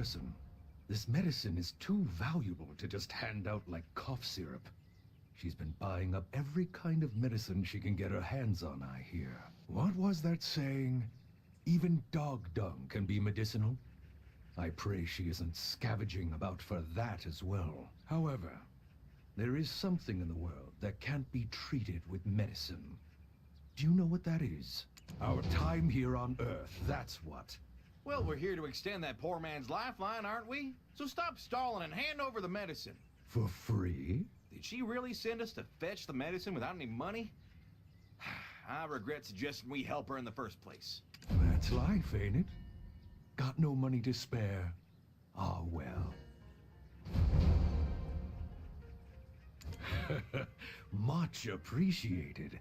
person. This medicine is too valuable to just hand out like cough syrup. She's been buying up every kind of medicine she can get her hands on, I hear. What was that saying? Even dog dung can be medicinal? I pray she isn't scavenging about for that as well. However, there is something in the world that can't be treated with medicine. Do you know what that is? Our time here on Earth, that's what. Well, we're here to extend that poor man's lifeline, aren't we? So stop stalling and hand over the medicine. For free? Did she really send us to fetch the medicine without any money? I regret suggesting we help her in the first place. That's life, ain't it? Got no money to spare. Ah, well. Much appreciated.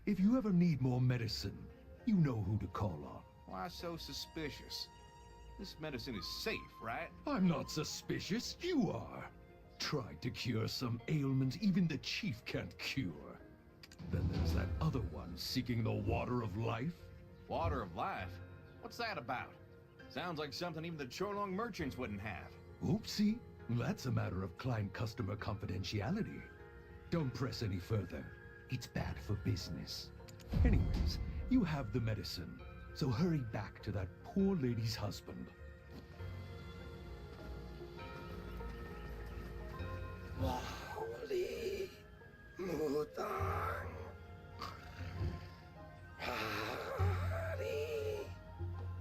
If you ever need more medicine, you know who to call on. Why so suspicious? This medicine is safe, right? I'm not suspicious, you are. Tried to cure some ailment even the chief can't cure. Then there's that other one seeking the water of life. Water of life? What's that about? Sounds like something even the Cholong merchants wouldn't have. Oopsie, that's a matter of client-customer confidentiality. Don't press any further. It's bad for business. Anyways, you have the medicine, so hurry back to that poor lady's husband. Holy Mutang.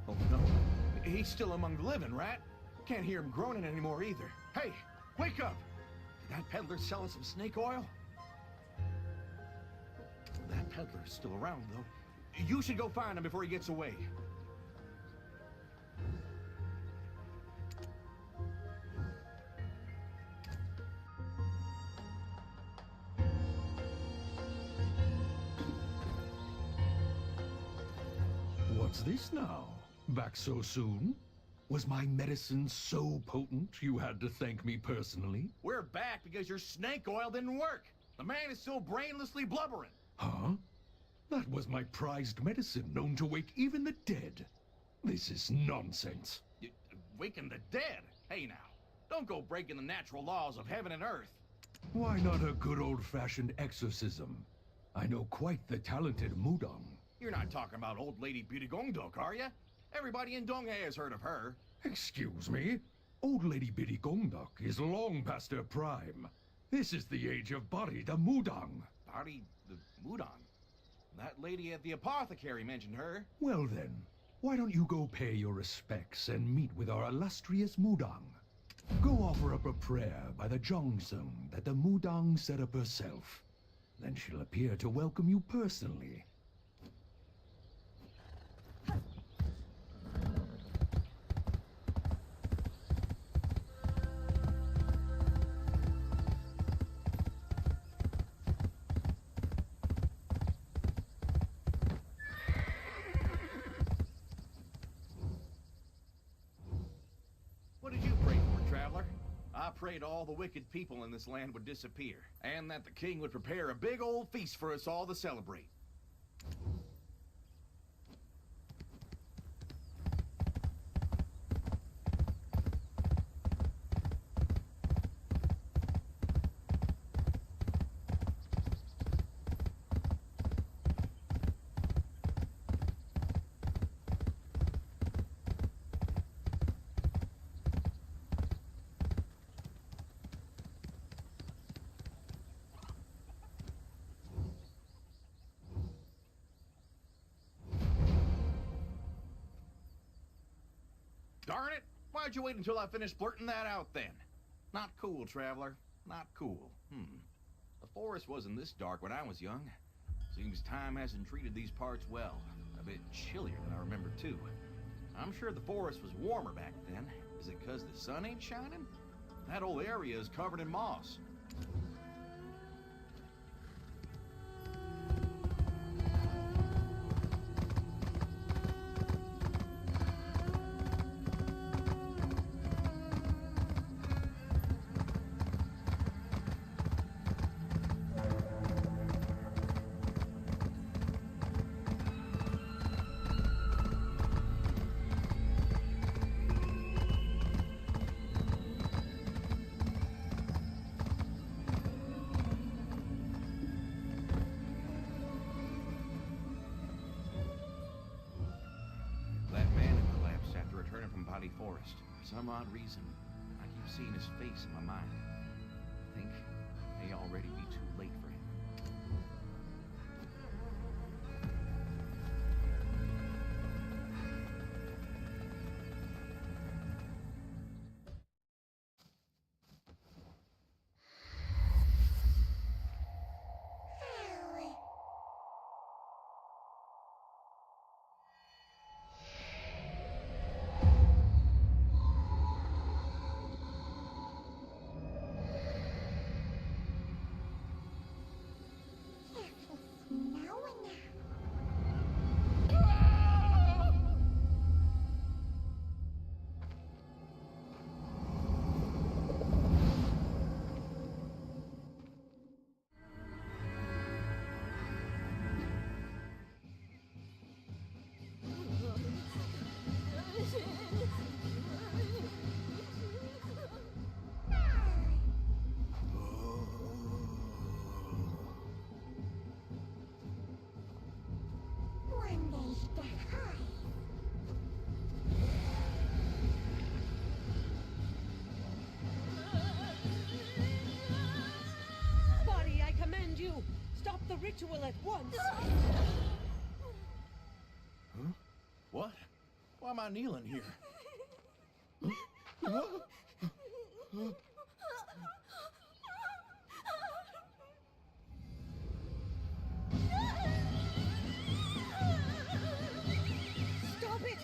Oh no, he's still among the living, right? Can't hear him groaning anymore either. Hey, wake up! Did that peddler selling some snake oil? That peddler's still around, though. You should go find him before he gets away. What's this now? Back so soon? Was my medicine so potent you had to thank me personally? We're back because your snake oil didn't work. The man is still brainlessly blubbering. Huh? That was my prized medicine, known to wake even the dead. This is nonsense. Waking the dead? Hey now, don't go breaking the natural laws of heaven and earth. Why not a good old-fashioned exorcism? I know quite the talented Mudong. You're not talking about old lady Bidagongdok, are you? Everybody in Donghae has heard of her. Excuse me? Old Lady Biddy Gongdok is long past her prime. This is the age of Bari the Mudang. Bari the Mudang? That lady at the apothecary mentioned her. Well then, why don't you go pay your respects and meet with our illustrious Mudang? Go offer up a prayer by the Jongsung that the Mudang set up herself. Then she'll appear to welcome you personally. What did you pray for, traveler? I prayed all the wicked people in this land would disappear, and that the king would prepare a big old feast for us all to celebrate. Darn it! Why'd you wait until I finished blurting that out then? Not cool, traveler. Not cool. The forest wasn't this dark when I was young. Seems time hasn't treated these parts well. A bit chillier than I remember, too. I'm sure the forest was warmer back then. Is it 'cause the sun ain't shining? That whole area is covered in moss. Bari Forest. For some odd reason, I keep seeing his face in my mind. I think it may already be too late for him. Bari, I command you! Stop the ritual at once! Huh? What? Why am I kneeling here? Stop it!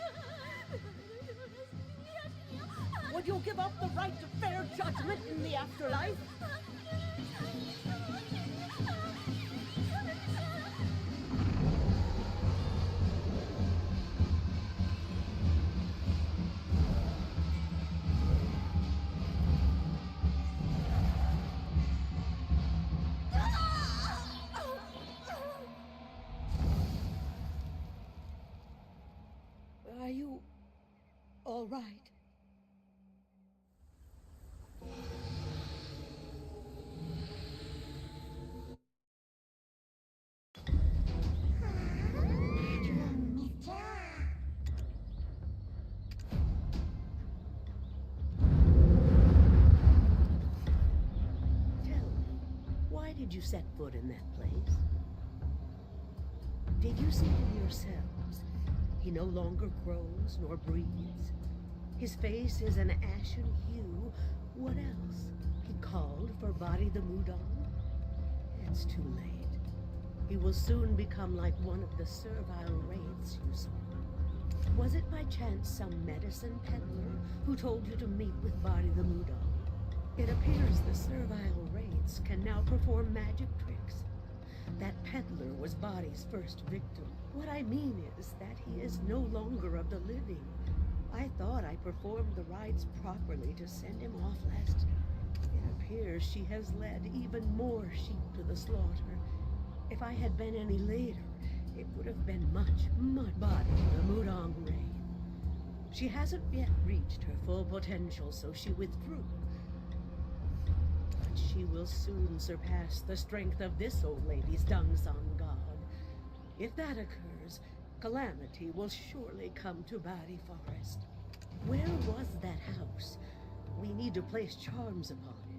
Would you give up the right to fair judgment in the afterlife? Are you all right? Tell me, why did you set foot in that place? Did you see him yourselves? He no longer grows nor breathes. His face is an ashen hue. What else? He called for Bari the Mudong. It's too late. He will soon become like one of the servile wraiths you saw. Was it by chance some medicine peddler who told you to meet with Bari the Mudong? It appears the servile wraiths can now perform magic tricks. That peddler was Bari's first victim. What I mean is that he is no longer of the living. I thought I performed the rites properly to send him off last. It appears she has led even more sheep to the slaughter. If I had been any later, it would have been much Bari, the Mudong Wraith. She hasn't yet reached her full potential, so she withdrew. But she will soon surpass the strength of this old lady's Dungsang god. If that occurs, calamity will surely come to Bari Forest. Where was that house? We need to place charms upon it.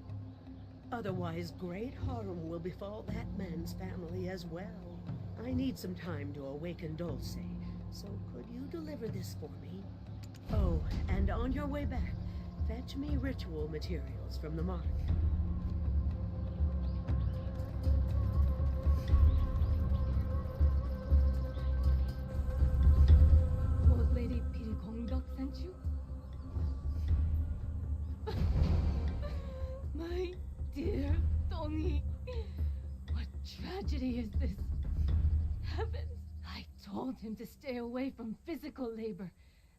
Otherwise, great harm will befall that man's family as well. I need some time to awaken Dulce, so could you deliver this for me? Oh, and on your way back, fetch me ritual materials from the market. Old Lady Pirikongdok sent you? My dear Dongi, what tragedy is this? Heavens, I told him to stay away from physical labor,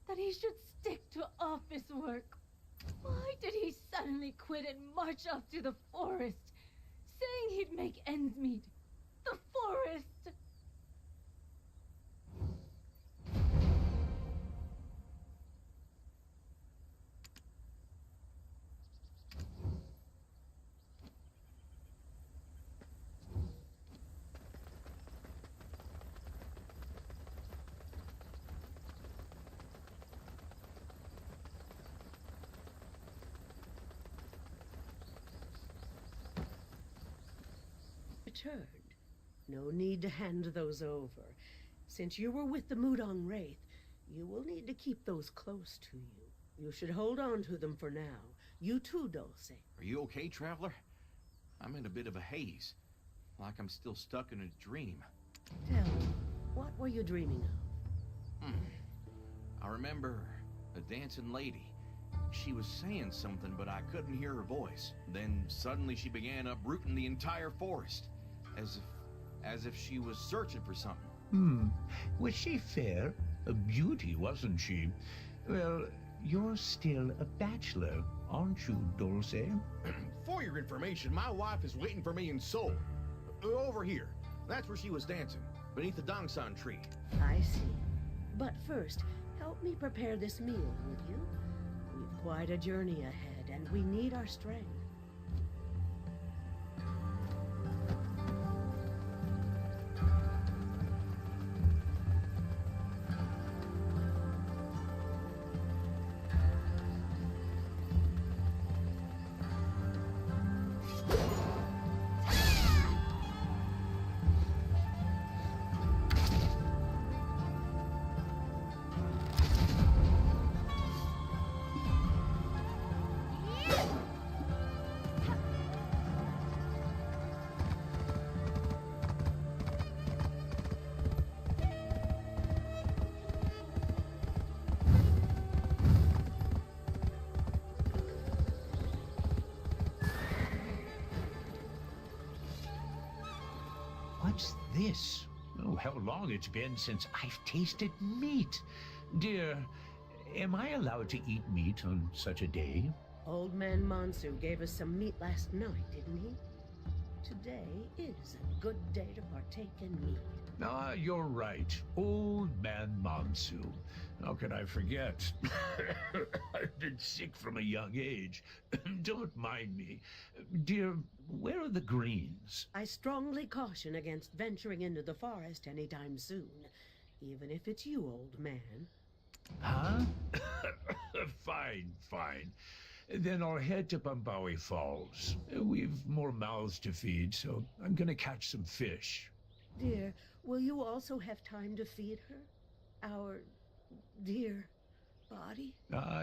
that he should stick to office work. Why did he suddenly quit and march off to the forest, saying he'd make ends meet? The forest! returned. No need to hand those over. Since you were with the Mudong Wraith, you will need to keep those close to you. You should hold on to them for now. You too, Dulce. Are you okay, Traveler? I'm in a bit of a haze. Like I'm still stuck in a dream. Tell me, what were you dreaming of? I remember a dancing lady. She was saying something, but I couldn't hear her voice. Then suddenly she began uprooting the entire forest. As if she was searching for something. Was she fair? A beauty, wasn't she? Well, you're still a bachelor, aren't you, Dulce? For your information, my wife is waiting for me in Seoul. Over here. That's where she was dancing, beneath the Dongsan tree. I see. But first, help me prepare this meal, would you? We've quite a journey ahead, and we need our strength. What's this? Oh, how long it's been since I've tasted meat. Dear, am I allowed to eat meat on such a day? Old Man Mansu gave us some meat last night, didn't he? Today is a good day to partake in meat. Ah, you're right. Old Man Mansu. How could I forget? I've been sick from a young age. Don't mind me. Dear, where are the greens? I strongly caution against venturing into the forest anytime soon, even if it's you, old man. Huh? Fine, fine. Then I'll head to Bambawi Falls. We've more mouths to feed, so I'm gonna catch some fish. Dear, will you also have time to feed her? Our dear body?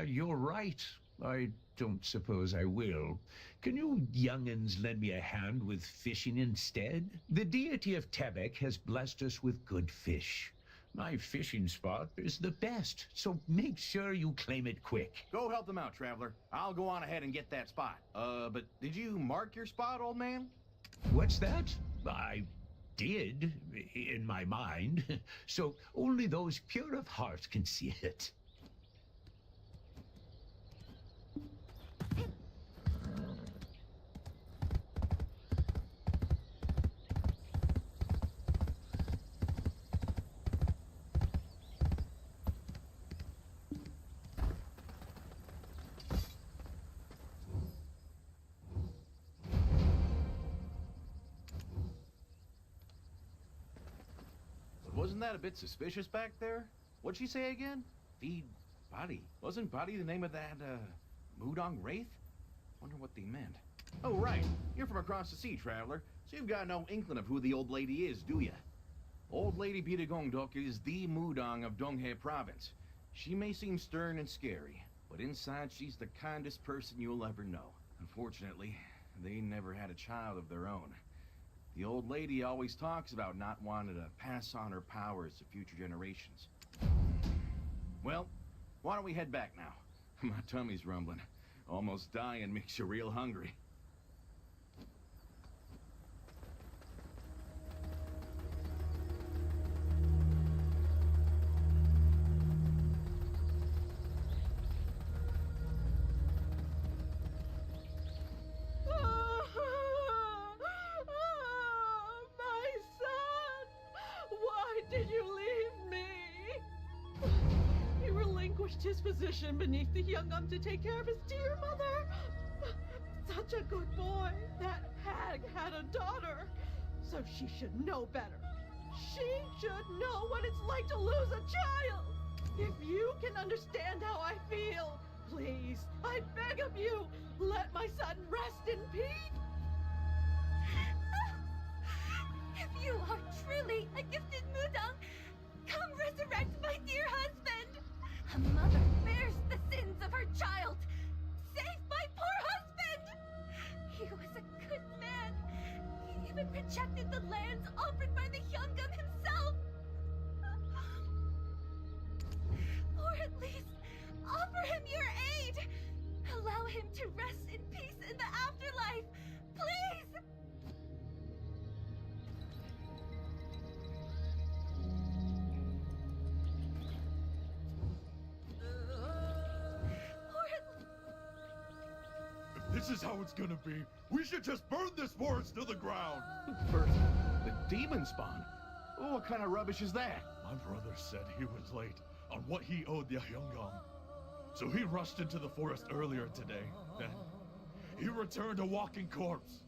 You're right. I don't suppose I will. Can you young'uns lend me a hand with fishing instead? The deity of Tebek has blessed us with good fish. My fishing spot is the best, so make sure you claim it quick. Go help them out, Traveler. I'll go on ahead and get that spot. But did you mark your spot, old man? What's that? I did, in my mind. So only those pure of heart can see it. Wasn't that a bit suspicious back there? What'd she say again? Feed Bari. Wasn't Bari the name of that, Mudong Wraith? Wonder what they meant. Oh, right. You're from across the sea, Traveler, so you've got no inkling of who the old lady is, do ya? Old Lady Bitagongdok is the Mudong of Donghae Province. She may seem stern and scary, but inside she's the kindest person you'll ever know. Unfortunately, they never had a child of their own. The old lady always talks about not wanting to pass on her powers to future generations. Well, why don't we head back now? My tummy's rumbling. Almost dying makes you real hungry. His position beneath the young to take care of his dear mother. Such a good boy. That hag had a daughter, so she should know better. She should know what it's like to lose a child. If you can understand how I feel, please, I beg of you, let my son rest in peace. If you are truly a gifted Mudang, come resurrect my dear husband! A mother bears the sins of her child! Save my poor husband! He was a good man. He even rejected the lands offered by the Hyungam himself! Or at least, offer him your aid! Allow him to rest in peace in the afterlife! Please! If this is how it's gonna be, we should just burn this forest to the ground! First, the demon spawn? Oh, what kind of rubbish is that? My brother said he was late on what he owed the Hyungam. So he rushed into the forest earlier today. Then, he returned a walking corpse.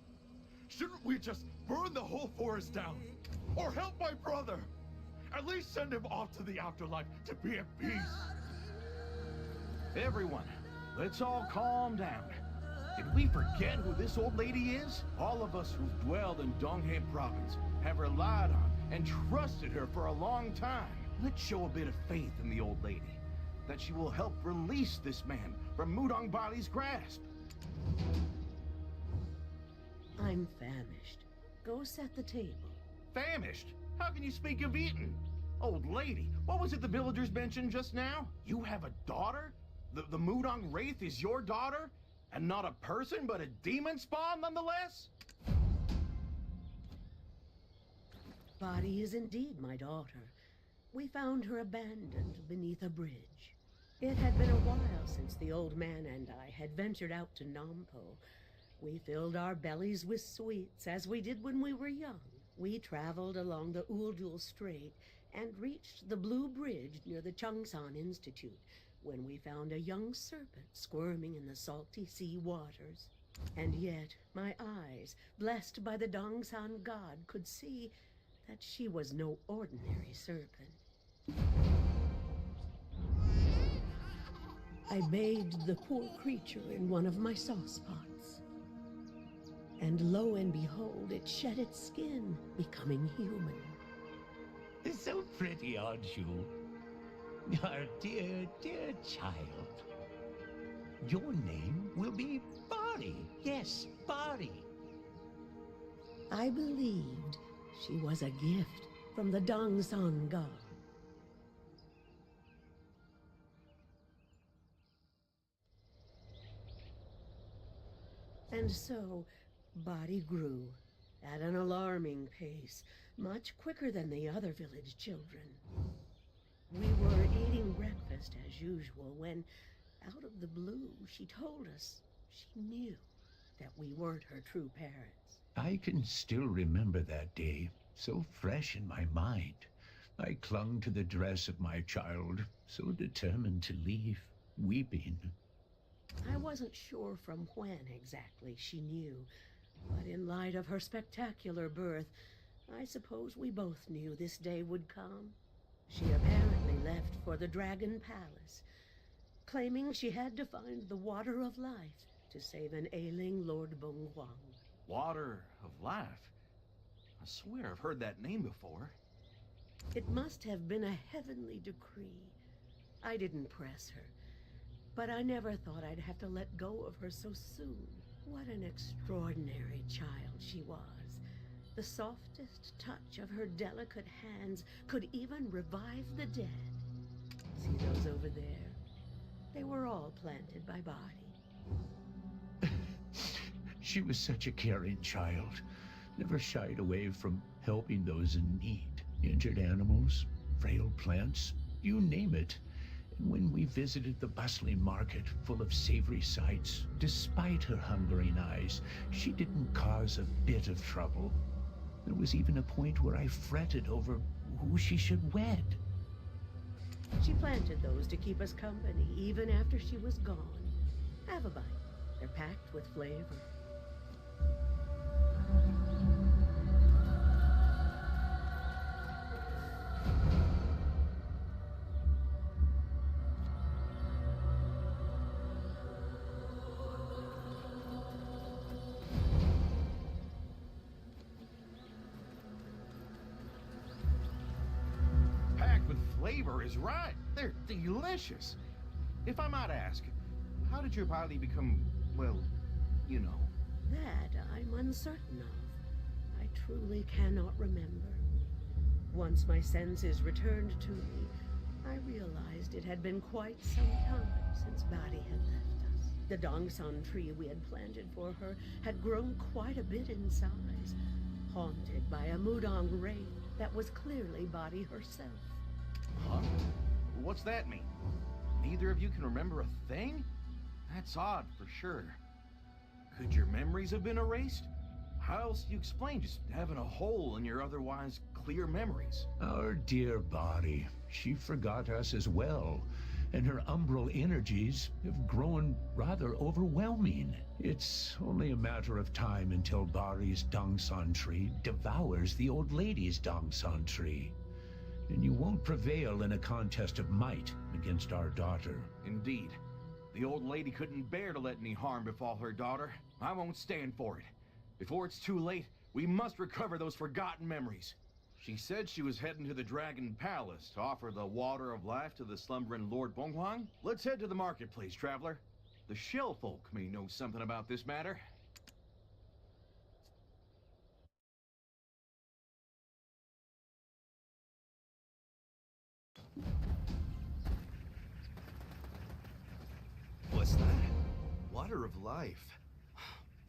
Shouldn't we just burn the whole forest down? Or help my brother? At least send him off to the afterlife to be at peace. Everyone, let's all calm down. Did we forget who this old lady is? All of us who've dwelled in Donghae province have relied on and trusted her for a long time. Let's show a bit of faith in the old lady, that she will help release this man from Mudang Bari's grasp. I'm famished. Go set the table. Famished? How can you speak of eating? Old lady, what was it the villagers mentioned just now? You have a daughter? The Mudang Wraith is your daughter? And not a person, but a demon spawn nonetheless? Bari is indeed my daughter. We found her abandoned beneath a bridge. It had been a while since the old man and I had ventured out to Nampo. We filled our bellies with sweets, as we did when we were young. We traveled along the Uldul Strait and reached the Blue Bridge near the Changsan Institute, when we found a young serpent squirming in the salty sea waters. And yet, my eyes, blessed by the Dongsan god, could see that she was no ordinary serpent. I bathed the poor creature in one of my saucepots. And lo and behold, it shed its skin, becoming human. So pretty, aren't you? Our dear, dear child. Your name will be Bari. Yes, Bari. I believed she was a gift from the Dongsan god. And so, Bari grew at an alarming pace, much quicker than the other village children. We were eating breakfast as usual when, out of the blue, she told us she knew that we weren't her true parents. I can still remember that day, so fresh in my mind. I clung to the dress of my child, so determined to leave, weeping. I wasn't sure from when exactly she knew, but in light of her spectacular birth, I suppose we both knew this day would come. She apparently left for the Dragon Palace, claiming she had to find the Water of Life to save an ailing Lord Bonghuang. Water of Life? I swear I've heard that name before. It must have been a heavenly decree. I didn't press her, but I never thought I'd have to let go of her so soon. What an extraordinary child she was. The softest touch of her delicate hands could even revive the dead. See those over there? They were all planted by Bari. She was such a caring child, never shied away from helping those in need. Injured animals, frail plants, you name it. And when we visited the bustling market full of savory sights, despite her hungering eyes, she didn't cause a bit of trouble. There was even a point where I fretted over who she should wed. She planted those to keep us company even after she was gone. Have a bite. They're packed with flavor. flavor is right. They're delicious. If I might ask, how did your body become, well, you know? That I'm uncertain of. I truly cannot remember. Once my senses returned to me, I realized it had been quite some time since Bari had left us. The Dongsan tree we had planted for her had grown quite a bit in size, haunted by a Mudong wraith that was clearly Bari herself. Huh? What's that mean? Neither of you can remember a thing? That's odd, for sure. Could your memories have been erased? How else do you explain just having a hole in your otherwise clear memories? Our dear Bari, she forgot us as well, and her umbral energies have grown rather overwhelming. It's only a matter of time until Bari's Dongsan tree devours the old lady's Dongsan tree. And you won't prevail in a contest of might against our daughter. Indeed. The old lady couldn't bear to let any harm befall her daughter. I won't stand for it. Before it's too late, we must recover those forgotten memories. She said she was heading to the Dragon Palace to offer the water of life to the slumbering Lord Bonghuang. Let's head to the marketplace, traveler. The shell folk may know something about this matter. What's that? Water of life.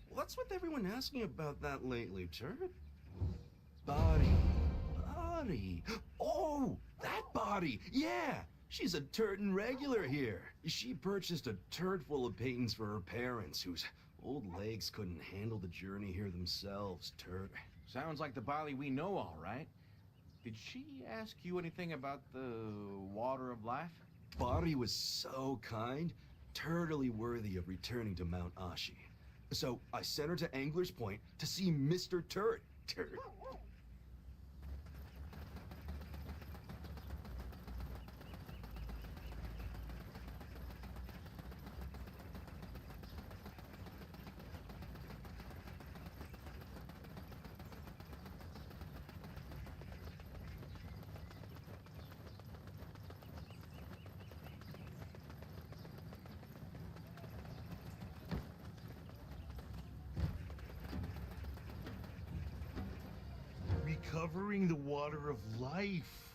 What's with everyone asking about that lately, Turd? Bari. Bari. Oh, that Bari. Yeah, she's a Turton regular here. She purchased a turd full of paintings for her parents, whose old legs couldn't handle the journey here themselves, Turd. Sounds like the Bali we know, all right. Did she ask you anything about the water of life? Bari was so kind, totally worthy of returning to Mount Ashi. So I sent her to Angler's Point to see Mr. Turd. Turd. Recovering the water of life.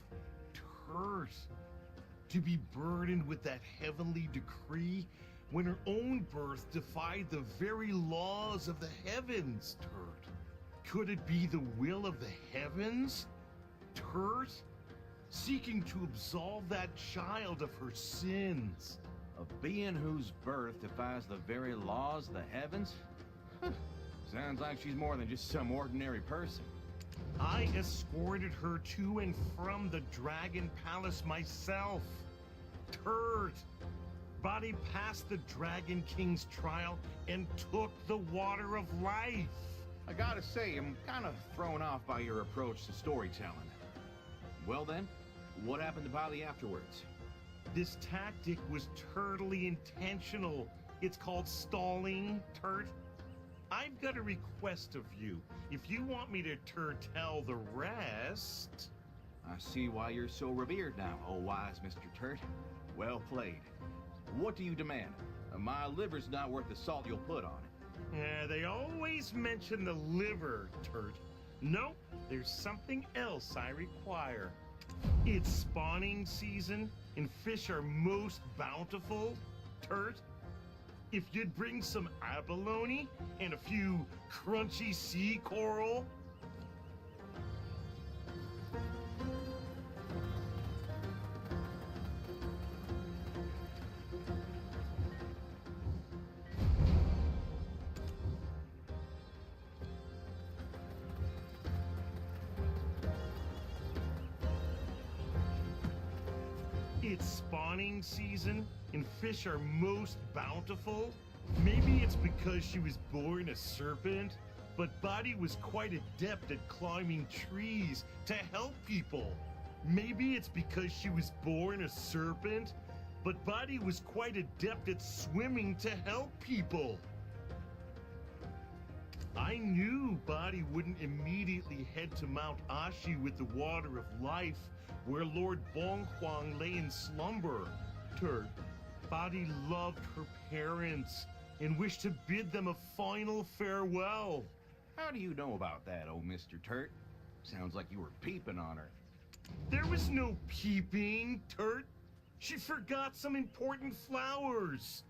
Turd. To be burdened with that heavenly decree when her own birth defied the very laws of the heavens, Turd. Could it be the will of the heavens? Turd? Seeking to absolve that child of her sins. A being whose birth defies the very laws of the heavens? Sounds like she's more than just some ordinary person. I escorted her to and from the Dragon Palace myself. Turd. Body passed the Dragon King's trial and took the water of life. I gotta say, I'm kind of thrown off by your approach to storytelling. Well then, what happened to Bali afterwards? This tactic was totally intentional. It's called stalling, Turd. I've got a request of you. If you want me to tell the rest... I see why you're so revered now, oh wise Mr. Turt. Well played. What do you demand? My liver's not worth the salt you'll put on it. Yeah, they always mention the liver, Turt. Nope, there's something else I require. It's spawning season, and fish are most bountiful, Turt. If you'd bring some abalone and a few crunchy sea coral. It's spawning season, and fish are most bountiful. Maybe it's because she was born a serpent, but Badi was quite adept at climbing trees to help people. Maybe it's because she was born a serpent, but Badi was quite adept at swimming to help people. I knew Badi wouldn't immediately head to Mount Ashi with the water of life, where Lord Bong Huang lay in slumber. Turt, Bari loved her parents and wished to bid them a final farewell. How do you know about that, oh Mr. Turt? Sounds like you were peeping on her. There was no peeping, Turt. She forgot some important flowers.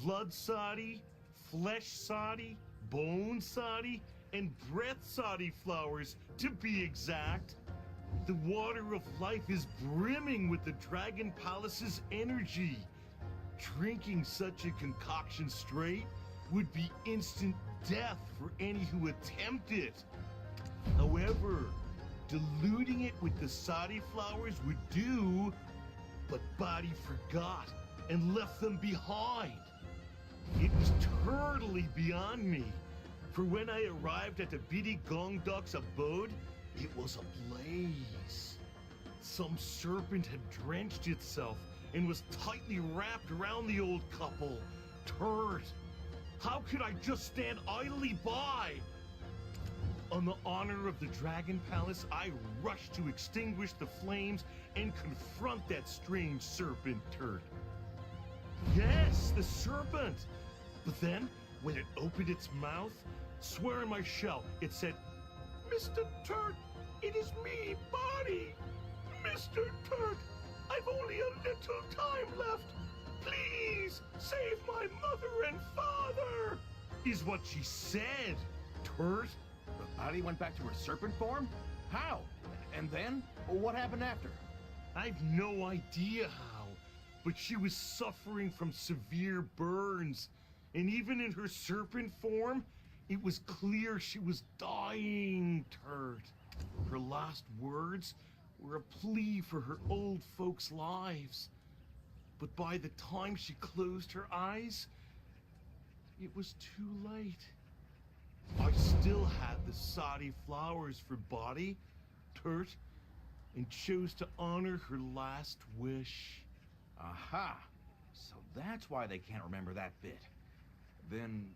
Blood soddy, flesh soddy, bone soddy, and breath soddy flowers, to be exact. The water of life is brimming with the Dragon Palace's energy. Drinking such a concoction straight would be instant death for any who attempt it. However, diluting it with the soddy flowers would do, but Bari forgot and left them behind. It was totally beyond me, for when I arrived at the Bidi Gong Dok's abode, it was ablaze. Some serpent had drenched itself and was tightly wrapped around the old couple. Turt, how could I just stand idly by? On the honor of the Dragon Palace, I rushed to extinguish the flames and confront that strange serpent, Turt. Yes, the serpent! But then, when it opened its mouth, swear on my shell, it said, "Mr. Turt, it is me, Bari! Mr. Turt, I've only a little time left. Please, save my mother and father!" Is what she said, Turt. But Bari went back to her serpent form? How? And then? What happened after? I've no idea how, but she was suffering from severe burns, and even in her serpent form, it was clear she was dying, Turt. Her last words were a plea for her old folks' lives. But by the time she closed her eyes, it was too late. I still had the soddy flowers for Bari, Turt, and chose to honor her last wish. Aha! So that's why they can't remember that bit. Then,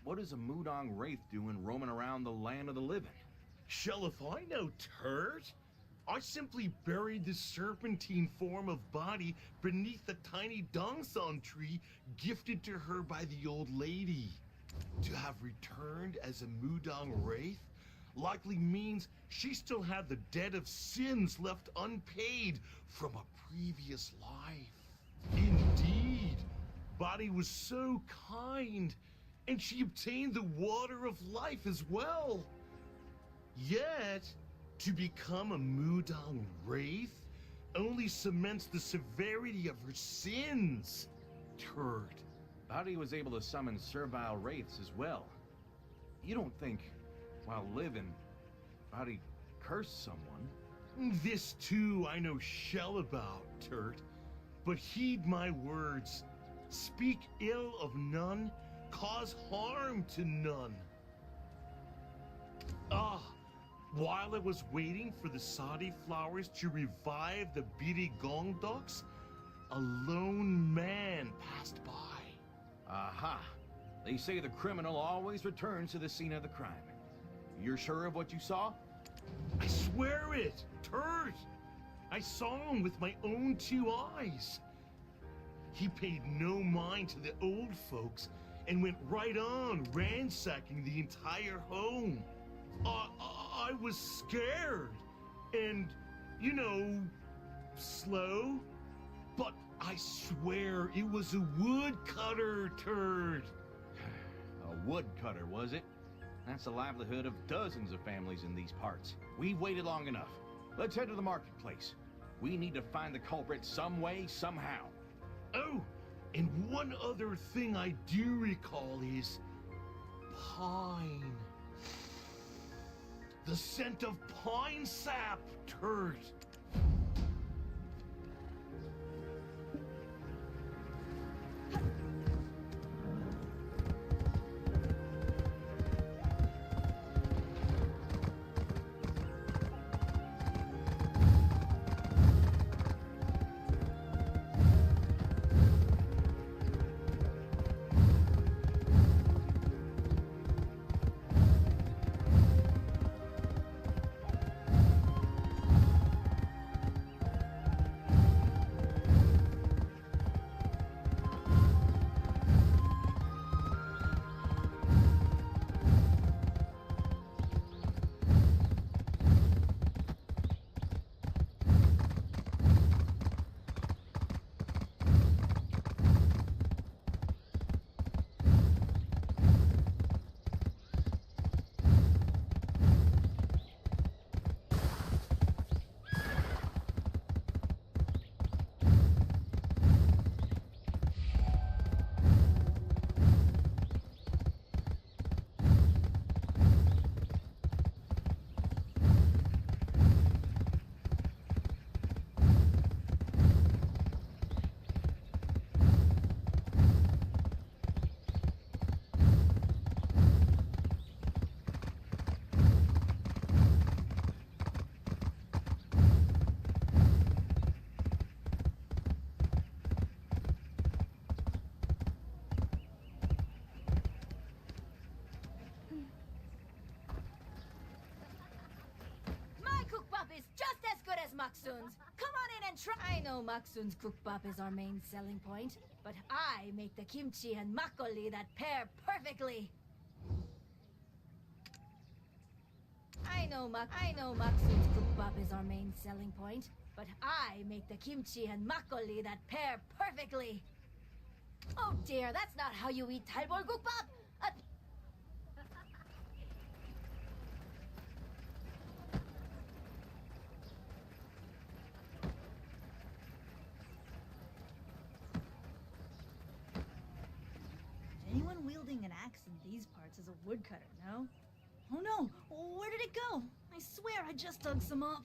what is a Mudong Wraith doing roaming around the land of the living? Shall if I know, Turt? I simply buried the serpentine form of Bari beneath the tiny dongsan tree gifted to her by the old lady. To have returned as a Mudong Wraith likely means she still had the debt of sins left unpaid from a previous life. Indeed, Bari was so kind, and she obtained the water of life as well. Yet, to become a Mudong Wraith only cements the severity of her sins, Turt. Bari was able to summon servile wraiths as well. You don't think, while living, Bari cursed someone? This too I know shell about, Turt. But heed my words. Speak ill of none, cause harm to none. While I was waiting for the soddy flowers to revive the Bidi Gong Doks, a lone man passed by. Aha! They say the criminal always returns to the scene of the crime. You're sure of what you saw? I swear it, Turt! I saw him with my own 2 eyes. He paid no mind to the old folks and went right on ransacking the entire home. I was scared and, slow, but I swear it was a woodcutter, Turt. A woodcutter, was it? That's the livelihood of dozens of families in these parts. We've waited long enough. Let's head to the marketplace. We need to find the culprit some way, somehow. Oh, and one other thing I do recall is pine. The scent of pine sap, Turt. Yes, Maksun's. Come on in and try. I know Maksun's gukbap is our main selling point, but I make the kimchi and makgeolli that pair perfectly. I know Maksun's gukbap is our main selling point, but I make the kimchi and makgeolli that pair perfectly. Oh dear, that's not how you eat Thaibol gukbap. Anyone wielding an axe in these parts is a woodcutter, no? Oh no! Where did it go? I swear I just dug some up.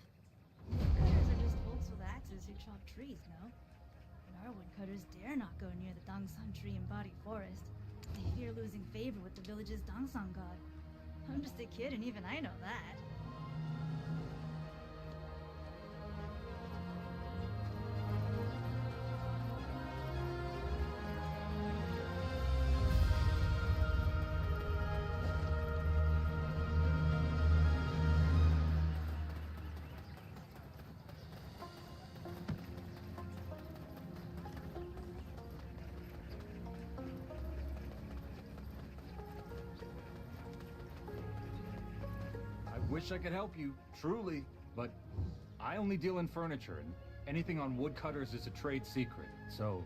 Woodcutters are just folks with axes who chop trees, no? And our woodcutters dare not go near the Dongsan tree in Bari Forest. They fear losing favor with the village's Dongsan god. I'm just a kid and even I know that. I wish I could help you, truly, but I only deal in furniture, and anything on woodcutters is a trade secret, so...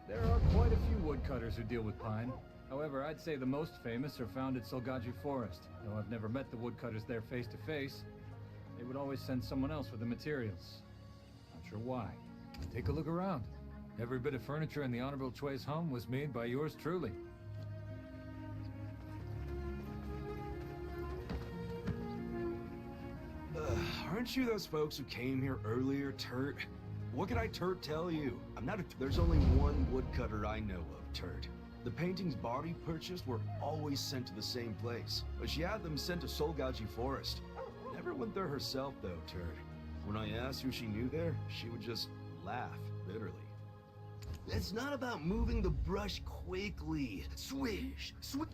There are quite a few woodcutters who deal with pine. However, I'd say the most famous are found at Solgaju Forest. Though I've never met the woodcutters there face to face, they would always send someone else with the materials. Not sure why. Take a look around. Every bit of furniture in the Honorable Chui's home was made by yours truly. Aren't you those folks who came here earlier, Turt? What can I, Turt, tell you? I'm not a... There's only one woodcutter I know of, Turt. The paintings Bari purchased were always sent to the same place, but she had them sent to Solgaji Forest. Never went there herself, though, Turt. When I asked who she knew there, she would just laugh bitterly. It's not about moving the brush quickly. Swish, swish.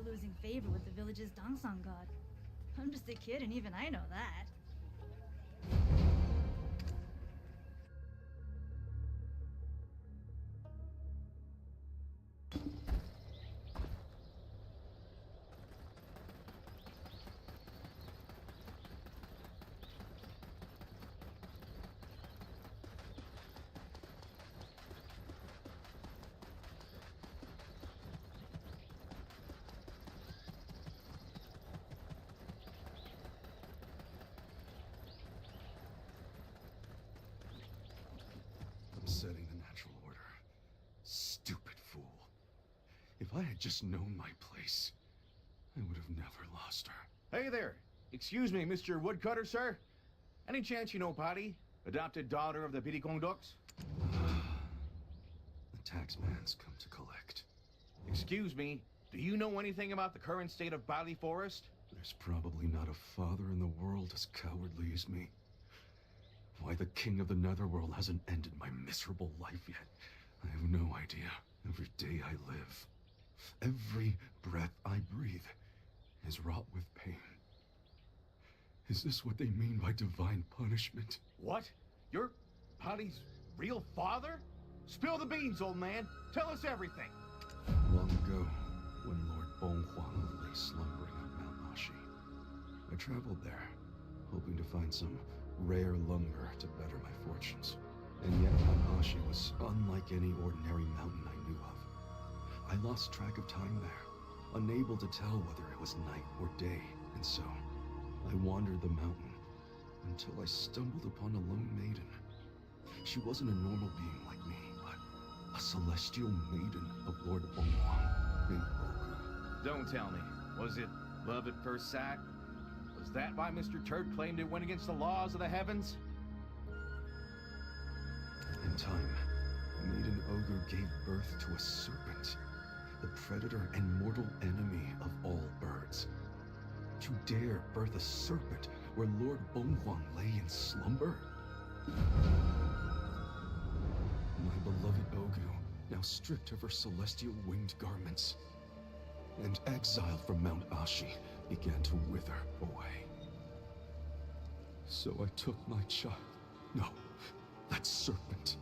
Losing favor with the village's Dongsan god. I'm just a kid and even I know that. Upsetting the natural order. Stupid fool. If I had just known my place, I would have never lost her. Hey there. Excuse me, Mr. Woodcutter, sir? Any chance you know Patty? Adopted daughter of the Bidikongdoks? The taxman's come to collect. Excuse me, do you know anything about the current state of Bali Forest? There's probably not a father in the world as cowardly as me. Why the king of the netherworld hasn't ended my miserable life yet, I have no idea. Every day I live, every breath I breathe is wrought with pain. Is this what they mean by divine punishment? What? You're Patty's real father? Spill the beans, old man. Tell us everything. Long ago, when Lord Bonghuang lay slumbering on Mount Ashi, I traveled there, hoping to find some rare lumber to better my fortunes. And yet Mount Ashi was unlike any ordinary mountain I knew of. I lost track of time there, unable to tell whether it was night or day, and so I wandered the mountain until I stumbled upon a lone maiden. She wasn't a normal being like me, but a celestial maiden of Lord Bonghuang named Ogu. Don't tell me. Was it love at first sight? Was that why Mr. Turd claimed it went against the laws of the heavens? In time, Maiden Ogu gave birth to a serpent, the predator and mortal enemy of all birds. To dare birth a serpent where Lord Bonghuang lay in slumber? My beloved Ogu, now stripped of her celestial winged garments, and exiled from Mount Ashi, began to wither away. So I took my child, no, that serpent,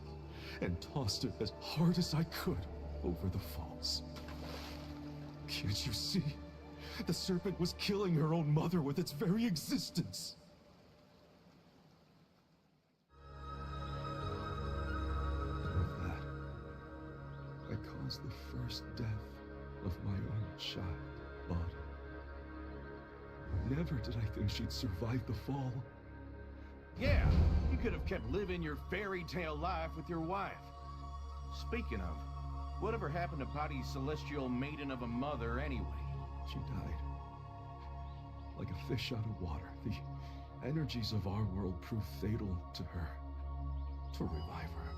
and tossed it as hard as I could over the falls. Can't you see? The serpent was killing her own mother with its very existence. With that, I caused the first death of my own child, Bari. Never did I think she'd survive the fall. Yeah, you could have kept living your fairy tale life with your wife. Speaking of, whatever happened to Bari's celestial maiden of a mother anyway? She died. Like a fish out of water, the energies of our world proved fatal to her. To revive her,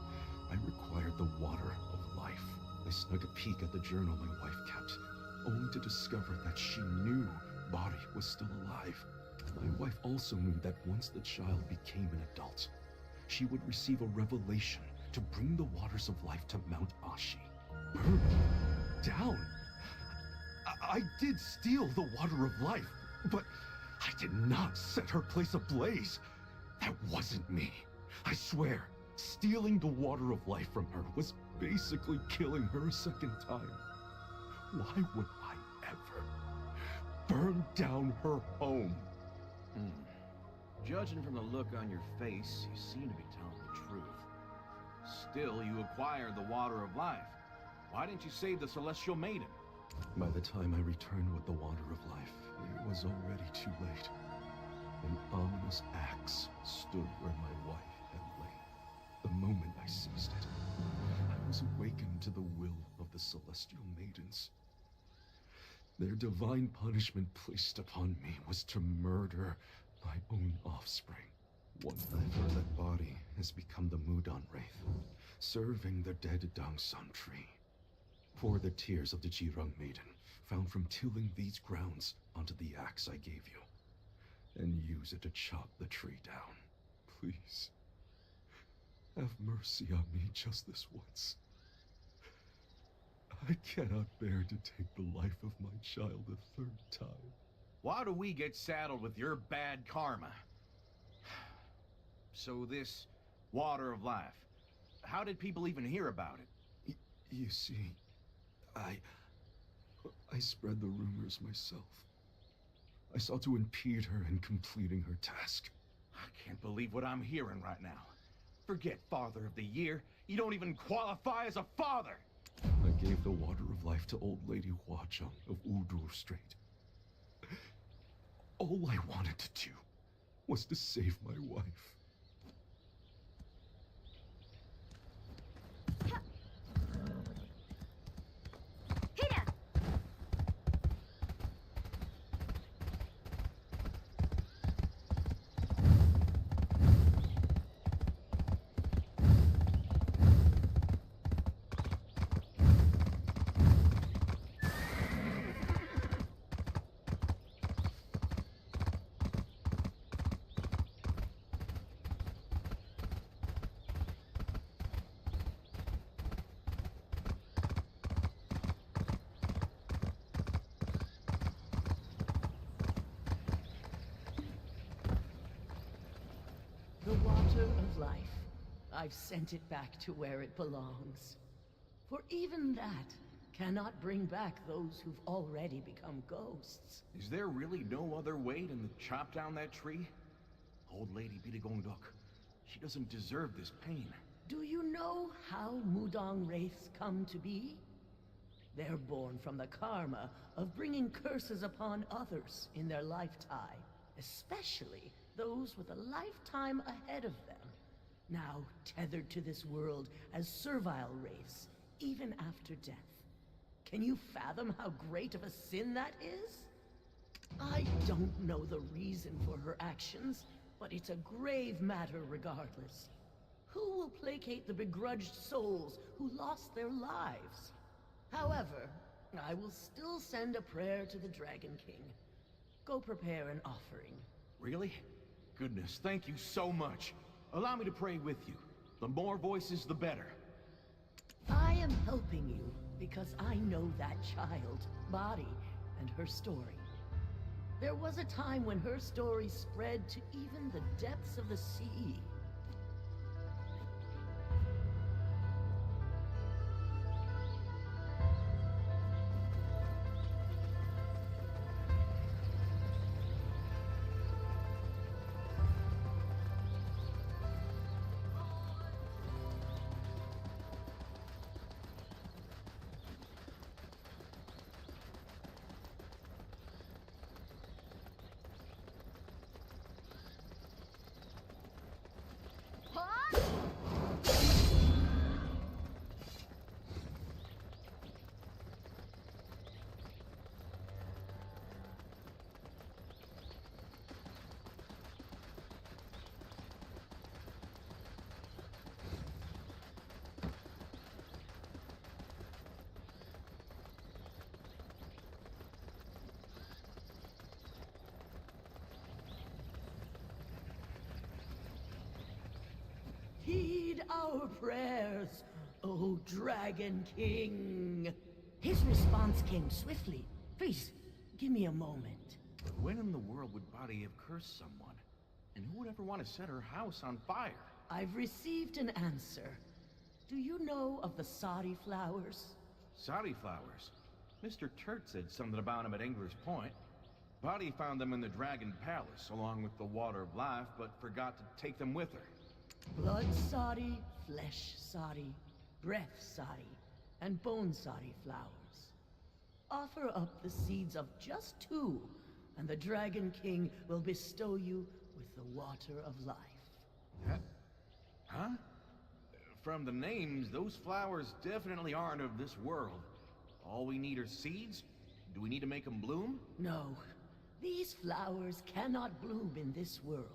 I required the water of life. I snuck a peek at the journal my wife kept, only to discover that she knew Bari was still alive. My wife also knew that once the child became an adult, she would receive a revelation to bring the waters of life to Mount Ashi. Burn down? I did steal the water of life, but I did not set her place ablaze. That wasn't me. I swear, stealing the water of life from her was basically killing her a second time. Why would I ever burn down her home? Judging from the look on your face, you seem to be telling the truth. Still, you acquired the water of life. Why didn't you save the celestial maiden? By the time I returned with the water of life, it was already too late. An ominous axe stood where my wife had lain. The moment I seized it, I was awakened to the will of the celestial maidens. Their divine punishment placed upon me was to murder my own offspring. I've heard that Bari has become the Mudon Wraith, serving the dead Dangsan tree. Pour the tears of the Jirung maiden, found from tilling these grounds, onto the axe I gave you, and use it to chop the tree down. Please, have mercy on me just this once. I cannot bear to take the life of my child a third time. Why do we get saddled with your bad karma? So this water of life, how did people even hear about it? You see, I spread the rumors myself. I sought to impede her in completing her task. I can't believe what I'm hearing right now. Forget Father of the Year. You don't even qualify as a father! I gave the water of life to old lady Huacheng of Udur Strait. All I wanted to do was to save my wife. Of life. I've sent it back to where it belongs. For even that cannot bring back those who've already become ghosts. Is there really no other way than to chop down that tree? Old Lady Bitagongdok, she doesn't deserve this pain. Do you know how Mudong Wraiths come to be? They're born from the karma of bringing curses upon others in their lifetime, especially those with a lifetime ahead of them, now tethered to this world as servile wraiths, even after death. Can you fathom how great of a sin that is? I don't know the reason for her actions, but it's a grave matter regardless. Who will placate the begrudged souls who lost their lives? However, I will still send a prayer to the Dragon King. Go prepare an offering. Really? Goodness, thank you so much. Allow me to pray with you. The more voices, the better. I am helping you because I know that child, Bari, and her story. There was a time when her story spread to even the depths of the sea. Heed our prayers, O Dragon King. His response came swiftly. Please, give me a moment. But when in the world would Bari have cursed someone? And who would ever want to set her house on fire? I've received an answer. Do you know of the Sadi flowers? Sadi flowers? Mr. Turt said something about them at Angler's Point. Bari found them in the Dragon Palace, along with the Water of Life, but forgot to take them with her. Blood Sadi, flesh Sadi, breath Sadi, and bone Sadi flowers. Offer up the seeds of just 2, and the Dragon King will bestow you with the Water of Life. Huh? From the names, those flowers definitely aren't of this world. All we need are seeds? Do we need to make them bloom? No. These flowers cannot bloom in this world.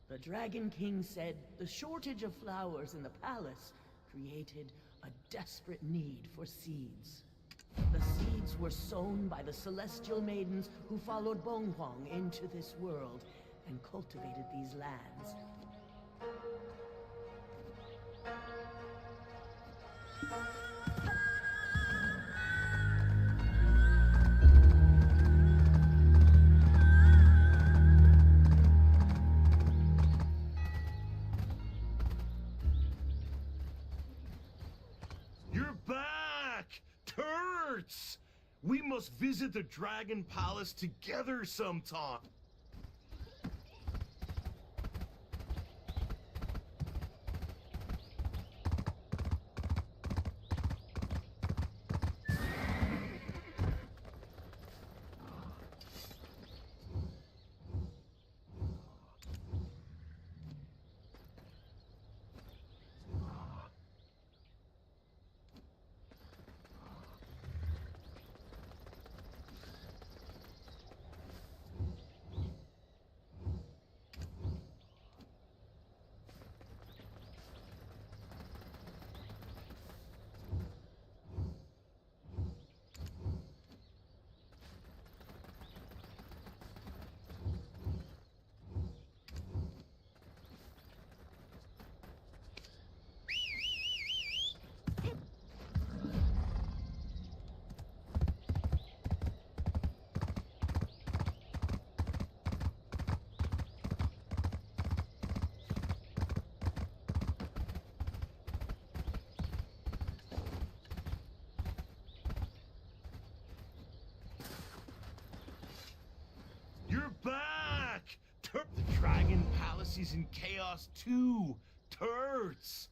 The Dragon King said the shortage of flowers in the palace created a desperate need for seeds. The seeds were sown by the celestial maidens who followed Bonghwang into this world and cultivated these lands. You're back! Turds! We must visit the Dragon Palace together sometime. You're back! The Dragon Palace is in chaos too. Turds!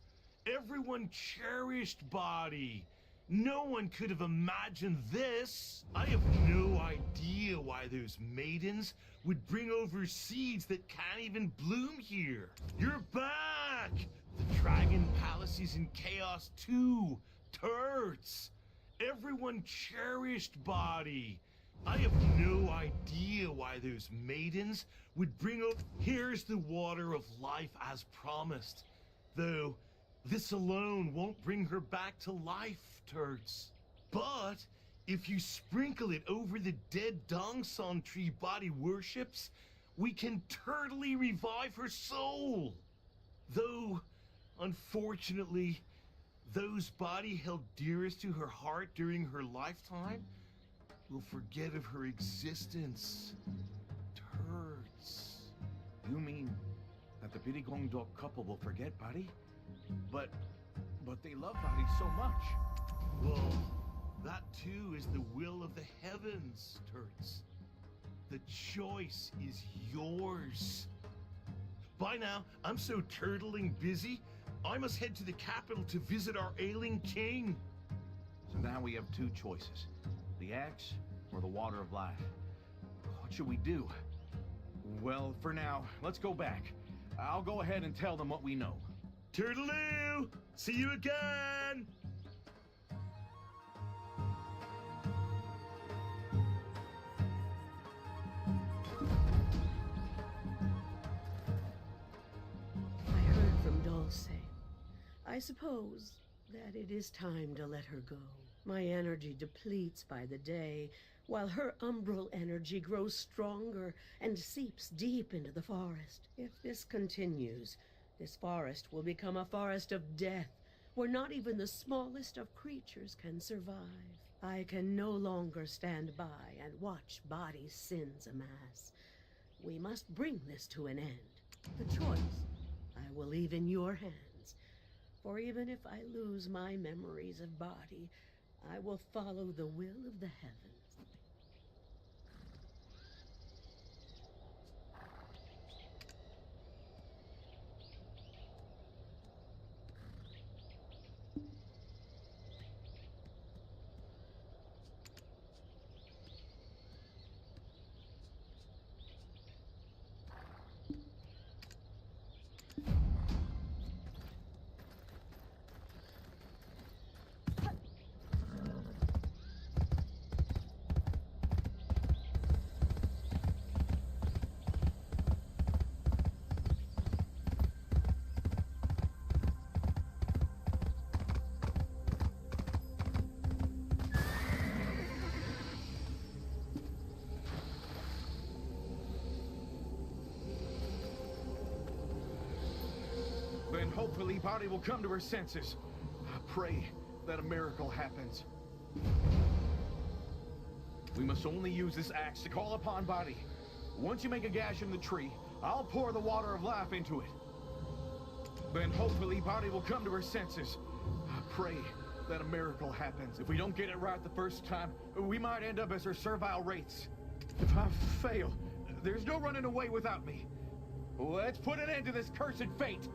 Everyone cherished Bari. No one could have imagined this. I have no idea why those maidens would bring over seeds that can't even bloom here. You're back! The Dragon Palace is in chaos too. Turds! Everyone cherished Bari. I have no idea why those maidens would bring up. Here's the Water of Life as promised. Though, this alone won't bring her back to life, Turds. But, if you sprinkle it over the dead Dongson tree Bari worships, we can totally revive her soul. Though, unfortunately, those body held dearest to her heart during her lifetime will forget of her existence. It hurts. You mean that the Birigongdok couple will forget Bari? But they love Bari so much. Well, that too is the will of the heavens, Turts. The choice is yours. By now, I'm so turtling busy, I must head to the capital to visit our ailing king. So now we have two choices. The axe or the water of life. What should we do? Well, for now, let's go back. I'll go ahead and tell them what we know. Turtaloo! See you again! I heard from Dulce. I suppose that it is time to let her go. My energy depletes by the day, while her umbral energy grows stronger and seeps deep into the forest. If this continues, this forest will become a forest of death, where not even the smallest of creatures can survive. I can no longer stand by and watch bodies' sins amass. We must bring this to an end. The choice I will leave in your hands, for even if I lose my memories of body, I will follow the will of the heavens. Then hopefully Bari will come to her senses. I pray that a miracle happens. We must only use this axe to call upon Bari. Once you make a gash in the tree, I'll pour the water of life into it. Then hopefully Bari will come to her senses. I pray that a miracle happens. If we don't get it right the first time, we might end up as her servile wraiths. If I fail, there's no running away without me. Let's put an end to this cursed fate.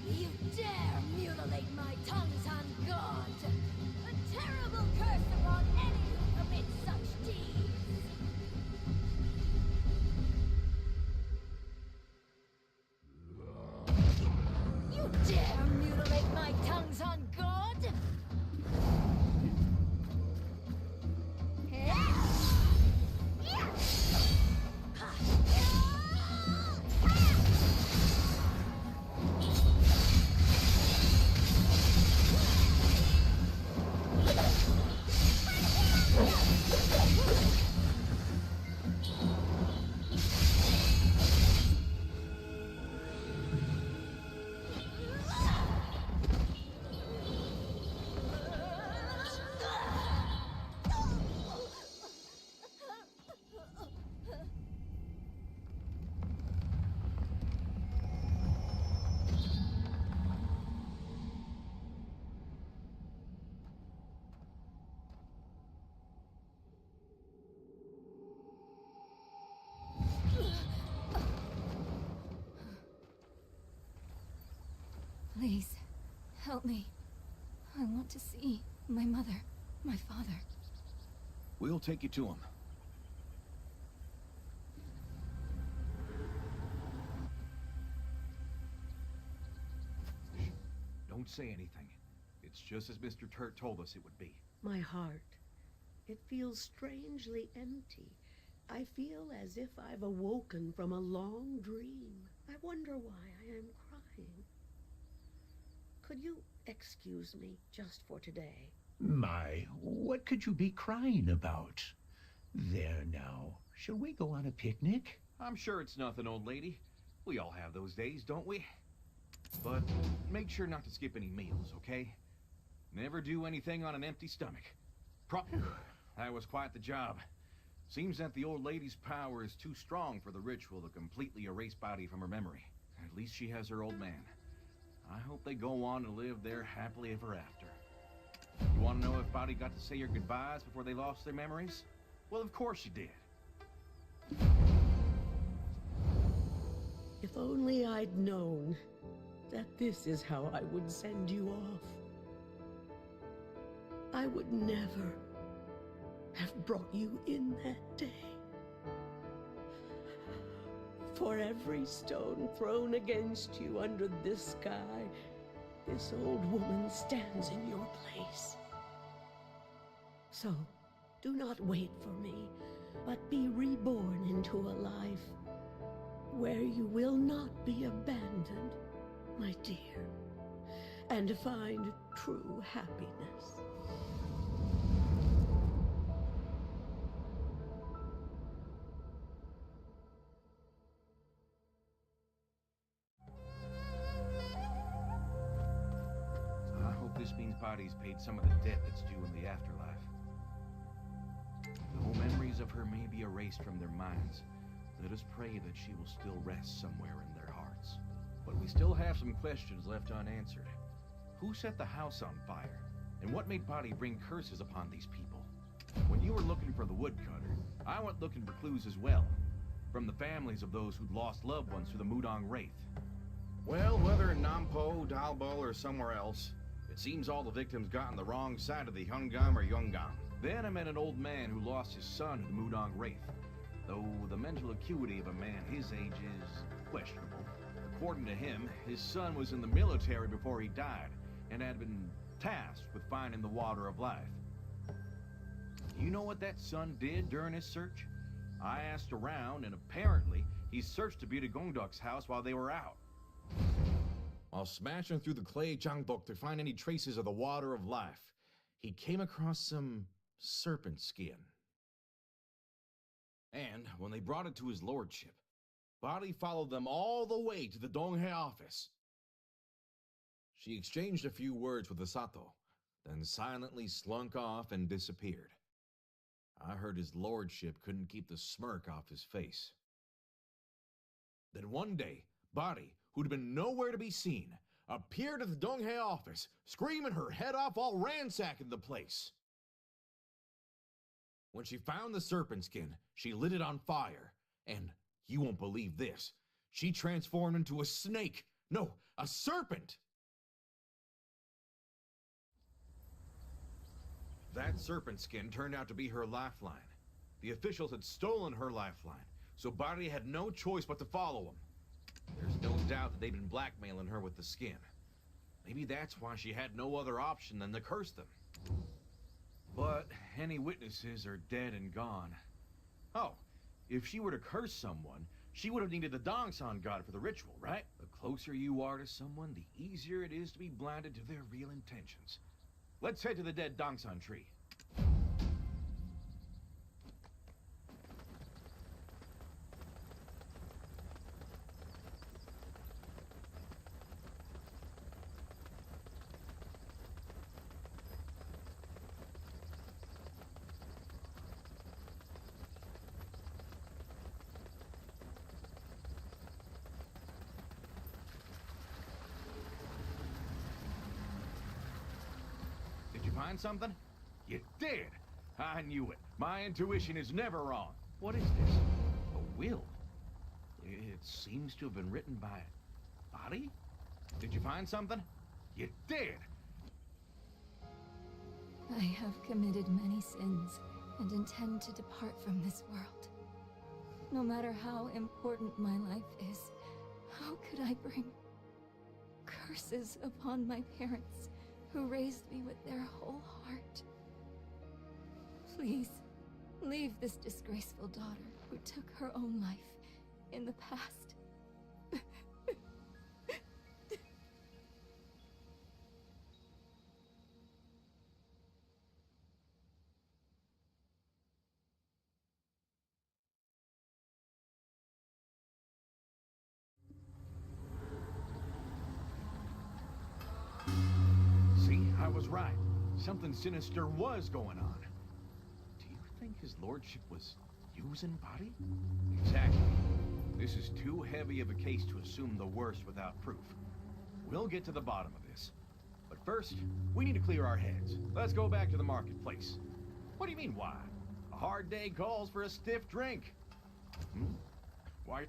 You dare mutilate my tongues on God! A terrible curse upon any who commit such deeds! You dare mutilate my tongues on God! Please, help me. I want to see my mother, my father. We'll take you to him. Shh. Don't say anything. It's just as Mr. Turt told us it would be. My heart, it feels strangely empty. I feel as if I've awoken from a long dream. I wonder why I am crying. Could you excuse me just for today? My, what could you be crying about? There now, shall we go on a picnic? I'm sure it's nothing, old lady. We all have those days, don't we? But make sure not to skip any meals, okay? Never do anything on an empty stomach. That was quite the job. Seems that the old lady's power is too strong for the ritual to completely erase Bari from her memory. At least she has her old man. I hope they go on to live there happily ever after. You want to know if Bari got to say her goodbyes before they lost their memories? Well, of course she did. If only I'd known that this is how I would send you off. I would never have brought you in that day. For every stone thrown against you under this sky, this old woman stands in your place. So, do not wait for me, but be reborn into a life where you will not be abandoned, my dear, and find true happiness. I hope this means Bari's paid some of the debt that's due in the afterlife. Though memories of her may be erased from their minds, let us pray that she will still rest somewhere in their hearts. But we still have some questions left unanswered. Who set the house on fire? And what made Bari bring curses upon these people? When you were looking for the woodcutter, I went looking for clues as well. From the families of those who'd lost loved ones to the Mudong Wraith. Well, whether in Nampo, Dalbo, or somewhere else, it seems all the victims got on the wrong side of the Hyungam or Yungam. Then I met an old man who lost his son to the Mudong Wraith. Though the mental acuity of a man his age is questionable. According to him, his son was in the military before he died, and had been tasked with finding the water of life. Do you know what that son did during his search? I asked around, and apparently, he searched the Beauty Gongdok's house while they were out. While smashing through the clay Jangdok to find any traces of the water of life, he came across some serpent skin. And when they brought it to his lordship, Bari followed them all the way to the Donghae office. She exchanged a few words with the Sato, then silently slunk off and disappeared. I heard his lordship couldn't keep the smirk off his face. Then one day, Bari, who'd been nowhere to be seen, appeared at the Donghae office, screaming her head off while ransacking the place. When she found the serpent skin, she lit it on fire, and you won't believe this, she transformed into a snake. No, a serpent! That serpent skin turned out to be her lifeline. The officials had stolen her lifeline, so Bari had no choice but to follow them. There's no doubt that they'd been blackmailing her with the skin. Maybe that's why she had no other option than to curse them. But any witnesses are dead and gone. Oh, if she were to curse someone, she would have needed the Dongsan god for the ritual, right? The closer you are to someone, the easier it is to be blinded to their real intentions. Let's head to the dead Dongsan tree. Find something? You did! I knew it. My intuition is never wrong. What is this? A will? It seems to have been written by Bari? Did you find something? You did! I have committed many sins and intend to depart from this world. No matter how important my life is, how could I bring curses upon my parents who raised me with their whole heart? Please, leave this disgraceful daughter who took her own life in the past. See, I was right. Something sinister was going on. Do you think his lordship was using Bari? Exactly. This is too heavy of a case to assume the worst without proof. We'll get to the bottom of this. But first, we need to clear our heads. Let's go back to the marketplace. What do you mean, why? A hard day calls for a stiff drink. Hmm? Why...